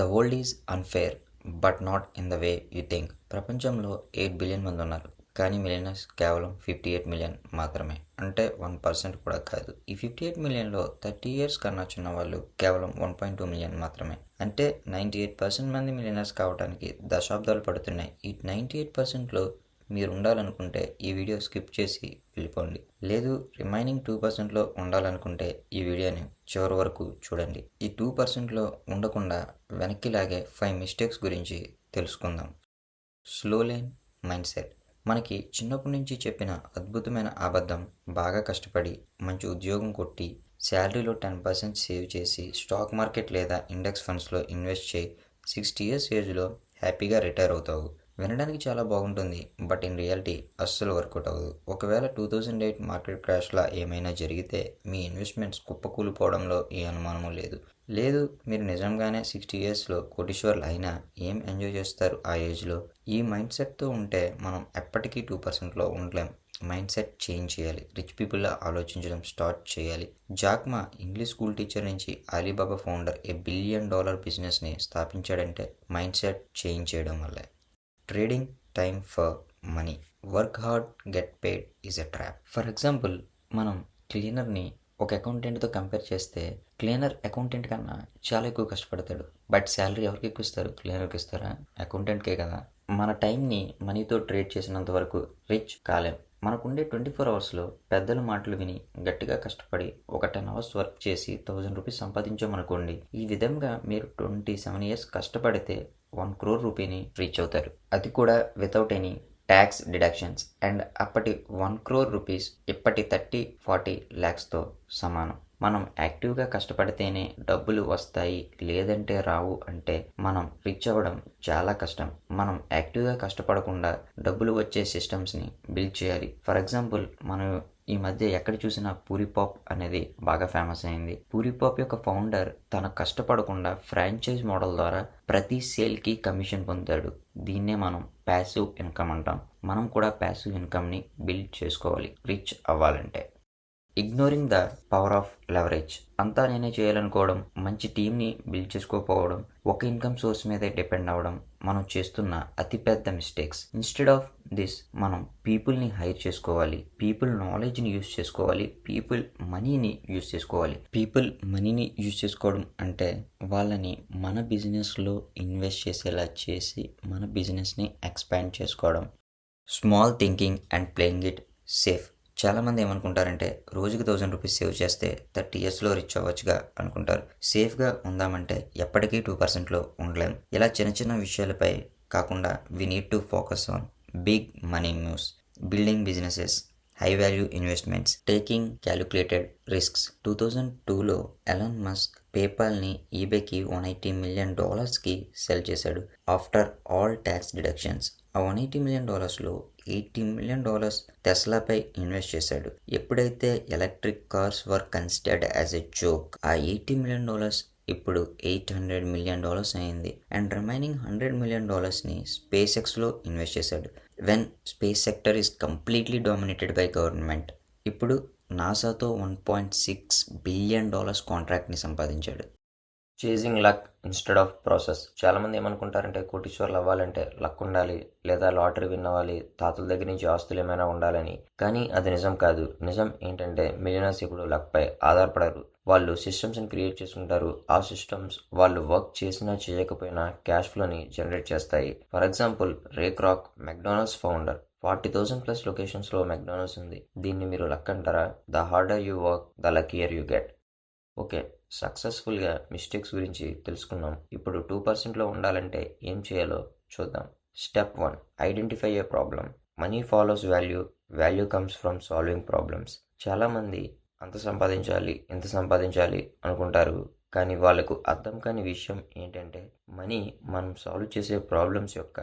The world is unfair but not in the way you think. ప్రపంచంలో 8 billion మంది ఉన్నారు, కానీ మిలియనర్స్ కేవలం 58 మిలియన్ మాత్రమే. అంటే 1% కూడా కాదు. ఈ 58 మిలియన్లో 30 years కన్నా చిన్న వాళ్ళు కేవలం 1.2 మిలియన్ మాత్రమే. అంటే 98% మంది మిలియనర్స్ కావడానికి దశాబ్దాలు పడుతున్నాయి. ఈ 98%లో మీరు ఉండాలనుకుంటే ఈ వీడియో స్కిప్ చేసి వెళ్ళిపోండి. లేదు, రిమైనింగ్ 2%లో ఉండాలనుకుంటే ఈ వీడియోని చివరి వరకు చూడండి. ఈ 2%లో ఉండకుండా వెనక్కి లాగే 5 మిస్టేక్స్ గురించి తెలుసుకుందాం. Slow lane mind set. మనకి చిన్నప్పటి నుంచి చెప్పిన అద్భుతమైన అబద్ధం, బాగా కష్టపడి మంచి ఉద్యోగం కొట్టి శాలరీలో 10% సేవ్ చేసి స్టాక్ మార్కెట్ లేదా ఇండెక్స్ ఫండ్స్లో ఇన్వెస్ట్ చేయి, 60 years ఏజ్లో హ్యాపీగా రిటైర్ అవుతావు. వినడానికి చాలా బాగుంటుంది, బట్ ఇన్ రియాలిటీ అస్సలు వర్కౌట్ అవ్వదు. ఒకవేళ 2008 మార్కెట్ క్రాష్లా ఏమైనా జరిగితే మీ ఇన్వెస్ట్మెంట్స్ కుప్పకూలిపోవడంలో ఏ అనుమానమూ లేదు. లేదు, మీరు నిజంగానే 60 yearsలో కోటీశ్వర్లు అయినా ఏం ఎంజాయ్ చేస్తారు ఆ ఏజ్లో? ఈ మైండ్ సెట్తో ఉంటే మనం ఎప్పటికీ 2%లో ఉండలేం. మైండ్ సెట్ చేంజ్ చేయాలి. రిచ్ పీపుల్లా ఆలోచించడం స్టార్ట్ చేయాలి. జాక్ మా ఇంగ్లీష్ స్కూల్ టీచర్ నుంచి అలీబాబా ఫౌండర్ $1 billion బిజినెస్ని స్థాపించాడంటే మైండ్ సెట్ చేంజ్ చేయడం వల్లే. Trading time for money. Work hard, get paid is a trap. For example, మనం క్లీనర్ని ఒక అకౌంటెంట్తో కంపేర్ చేస్తే క్లీనర్ అకౌంటెంట్ కన్నా చాలా ఎక్కువ కష్టపడతాడు. బట్ శాలరీ ఎవరికి ఎక్కువ ఇస్తారు? క్లీనర్కి ఇస్తారా? అకౌంటెంట్కే కదా. మన టైంని మనీతో ట్రేడ్ చేసినంత వరకు రిచ్ కాలేం. మనకుండే 24 అవర్స్లో పెద్దల మాటలు విని గట్టిగా కష్టపడి ఒక 10 hours వర్క్ చేసి 1000 రూపీస్ సంపాదించామనుకోండి. ఈ విధంగా మీరు 27 years కష్టపడితే 1 crore రూపీని రీచ్ అవుతారు. అది కూడా without any tax deductions. And అప్పటి 1 crore రూపీస్ ఇప్పటి 30-40 lakhsతో సమానం. మనం యాక్టివ్గా కష్టపడితేనే డబ్బులు వస్తాయి, లేదంటే రావు అంటే మనం రిచ్ అవ్వడం చాలా కష్టం. మనం యాక్టివ్గా కష్టపడకుండా డబ్బులు వచ్చే సిస్టమ్స్ని బిల్డ్ చేయాలి. ఫర్ ఎగ్జాంపుల్, మనం ఈ మధ్య ఎక్కడ చూసినా పూరిపాప్ అనేది బాగా ఫేమస్ అయింది. పూరిపాప్ యొక్క ఫౌండర్ తన కష్టపడకుండా ఫ్రాంచైజ్ మోడల్ ద్వారా ప్రతి సేల్కి కమిషన్ పొందాడు. దీన్నే మనం ప్యాసివ్ ఇన్కమ్ అంటాం. మనం కూడా ప్యాసివ్ ఇన్కమ్ని బిల్డ్ చేసుకోవాలి రిచ్ అవ్వాలంటే. Ignoring the power of leverage. అంతా నేనే చేయాలనుకోవడం, మంచి టీంని బిల్డ్ చేసుకోకపోవడం, ఒక ఇన్కమ్ సోర్స్ మీదే డిపెండ్ అవ్వడం మనం చేస్తున్న అతిపెద్ద మిస్టేక్స్. ఇన్స్టెడ్ ఆఫ్ దిస్ మనం పీపుల్ని హైర్ చేసుకోవాలి, పీపుల్ నాలెడ్జ్ని యూస్ చేసుకోవాలి, పీపుల్ మనీని యూస్ చేసుకోవాలి. పీపుల్ మనీని యూస్ చేసుకోవడం అంటే వాళ్ళని మన బిజినెస్లో ఇన్వెస్ట్ చేసేలా చేసి మన బిజినెస్ని ఎక్స్పాండ్ చేసుకోవడం. Small thinking and playing it safe. చాలామంది ఏమనుకుంటారంటే రోజుకి 1000 రూపీస్ సేవ్ చేస్తే 30 yearsలో రిచ్ అవ్వచ్చుగా అనుకుంటారు. సేఫ్గా ఉందామంటే ఎప్పటికీ 2%లో ఉండలేం. ఇలా చిన్న చిన్న విషయాలపై కాకుండా we need to focus on big money moves, building businesses, high value investments, taking calculated risks. 2002లో ఎలాన్ మస్క్ పేపాల్ని ఈబేకి $180 million సెల్ చేశాడు ఆఫ్టర్ ఆల్ ట్యాక్స్ డిడక్షన్స్. ఆ $180 million $80 million టెస్లాపై ఇన్వెస్ట్ చేశాడు. ఎప్పుడైతే electric cars were considered as a joke, ఆ $80 million ఇప్పుడు $800 million అయింది. అండ్ రిమైనింగ్ $100 million స్పేస్ ఎక్స్లో ఇన్వెస్ట్ చేశాడు. When space sector is completely dominated by government. ఇప్పుడు నాసాతో $1.6 billion కాంట్రాక్ట్ని సంపాదించాడు. Chasing luck instead of process. చాలామంది ఏమనుకుంటారంటే కోటీశ్వర్లు అవ్వాలంటే లక్ ఉండాలి, లేదా లాటరీ విన్ అవ్వాలి, తాతల దగ్గర నుంచి ఆస్తులు ఏమైనా ఉండాలని. కానీ అది నిజం కాదు. నిజం ఏంటంటే మిలియనర్స్ ఇప్పుడు లక్పై ఆధారపడరు. వాళ్ళు సిస్టమ్స్ని క్రియేట్ చేసుకుంటారు. ఆ సిస్టమ్స్ వాళ్ళు వర్క్ చేసినా చేయకపోయినా క్యాష్ ఫ్లోని జనరేట్ చేస్తాయి. For example, Ray Kroc McDonald's founder. 40,000+ లొకేషన్స్లో మెక్డానల్డ్స్ ఉంది. దీన్ని మీరు లక్ అంటారా? The harder you work the luckier you get. Okay, సక్సెస్ఫుల్గా మిస్టేక్స్ గురించి తెలుసుకున్నాం. ఇప్పుడు 2%లో ఉండాలంటే ఏం చేయాలో చూద్దాం. Step 1, identify a problem. Money follows value, value comes from solving problems. చాలామంది అంత సంపాదించాలి, ఇంత సంపాదించాలి అనుకుంటారు. కానీ వాళ్ళకు అర్థం కాని విషయం ఏంటంటే మనీ మనం సాల్వ్ చేసే ప్రాబ్లమ్స్ యొక్క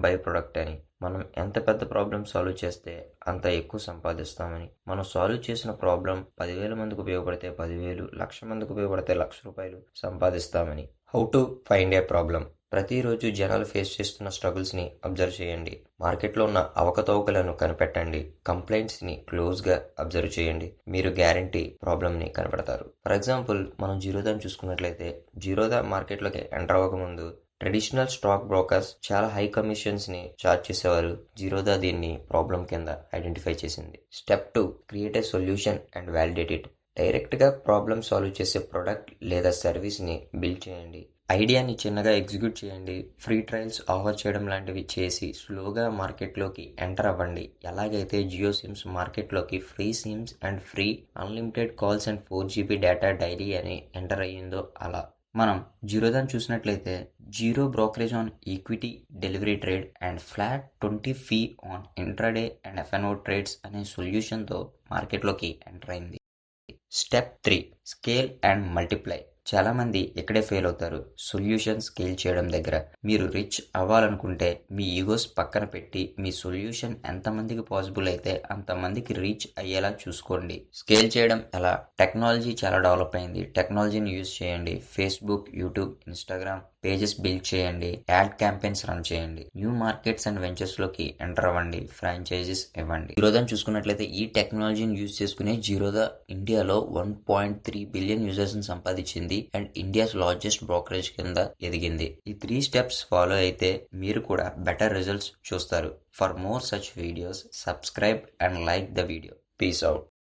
బై ప్రొడక్ట్ అని. మనం ఎంత పెద్ద ప్రాబ్లమ్ సాల్వ్ చేస్తే అంత ఎక్కువ సంపాదిస్తామని. మనం సాల్వ్ చేసిన ప్రాబ్లం 10,000 మందికి ఉపయోగపడితే 10,000, 1,00,000 మందికి ఉపయోగపడితే 1,00,000 రూపాయలు సంపాదిస్తామని. How to find a problem. ప్రతిరోజు జనాలు ఫేస్ చేస్తున్న స్ట్రగుల్స్ని అబ్జర్వ్ చేయండి. మార్కెట్లో ఉన్న అవకతవకలను కనిపెట్టండి. కంప్లైంట్స్ని క్లోజ్గా అబ్జర్వ్ చేయండి. మీరు గ్యారంటీ ప్రాబ్లమ్ని కనిపెడతారు. ఫర్ ఎగ్జాంపుల్, మనం జీరోదాని చూసుకున్నట్లయితే, జీరోదా మార్కెట్లోకి ఎంటర్ అవ్వకముందు ట్రెడిషనల్ స్టాక్ బ్రోకర్స్ చాలా హై కమిషన్స్ని ఛార్జ్ చేసేవారు. జీరోదా దీన్ని ప్రాబ్లం కింద ఐడెంటిఫై చేసింది. Step 2, create a solution and validate it. డైరెక్ట్గా ప్రాబ్లమ్ సాల్వ్ చేసే ప్రొడక్ట్ లేదా సర్వీస్ని బిల్డ్ చేయండి. ఐడియాని చిన్నగా ఎగ్జిక్యూట్ చేయండి. ఫ్రీ ట్రయల్స్ ఆఫర్ చేయడం లాంటివి చేసి స్లోగా మార్కెట్లోకి ఎంటర్ అవ్వండి. ఎలాగైతే జియో సిమ్స్ మార్కెట్లోకి free sims and free unlimited calls and 4GB data daily అని ఎంటర్ అయ్యిందో అలా. మనం జీరోదాని చూసినట్లయితే, zero brokerage on equity delivery trade and flat 20 fee on intraday and FNO trades అనే సొల్యూషన్తో మార్కెట్లోకి ఎంటర్ అయింది. Step 3, scale and multiply. చాలామంది ఇక్కడే ఫెయిల్ అవుతారు, సొల్యూషన్ స్కేల్ చేయడం దగ్గర. మీరు రిచ్ అవ్వాలనుకుంటే మీ ఈగోస్ పక్కన పెట్టి మీ సొల్యూషన్ ఎంతమందికి పాసిబుల్ అయితే అంతమందికి రీచ్ అయ్యేలా చూసుకోండి. స్కేల్ చేయడం ఎలా? టెక్నాలజీ చాలా డెవలప్ అయింది. టెక్నాలజీని యూజ్ చేయండి. Facebook, YouTube, Instagram pages build చేయండి. యాడ్ క్యాంపెయిన్స్ రన్ చేయండి. న్యూ మార్కెట్స్ అండ్ వెంచర్స్లోకి ఎంటర్ అవ్వండి. ఫ్రాంచైజీస్ ఇవ్వండి. జీరోదాని చూసుకున్నట్లయితే, ఈ టెక్నాలజీని యూజ్ చేసుకునే జీరోదా ఇండియాలో 1.3 బిలియన్ యూజర్స్ని సంపాదించింది అండ్ ఇండియాస్ లార్జెస్ట్ బ్రోకరేజ్ కింద ఎదిగింది. ఈ 3 స్టెప్స్ ఫాలో అయితే మీరు కూడా బెటర్ రిజల్ట్స్ చూస్తారు. For more such videos, subscribe and like the video. Peace out.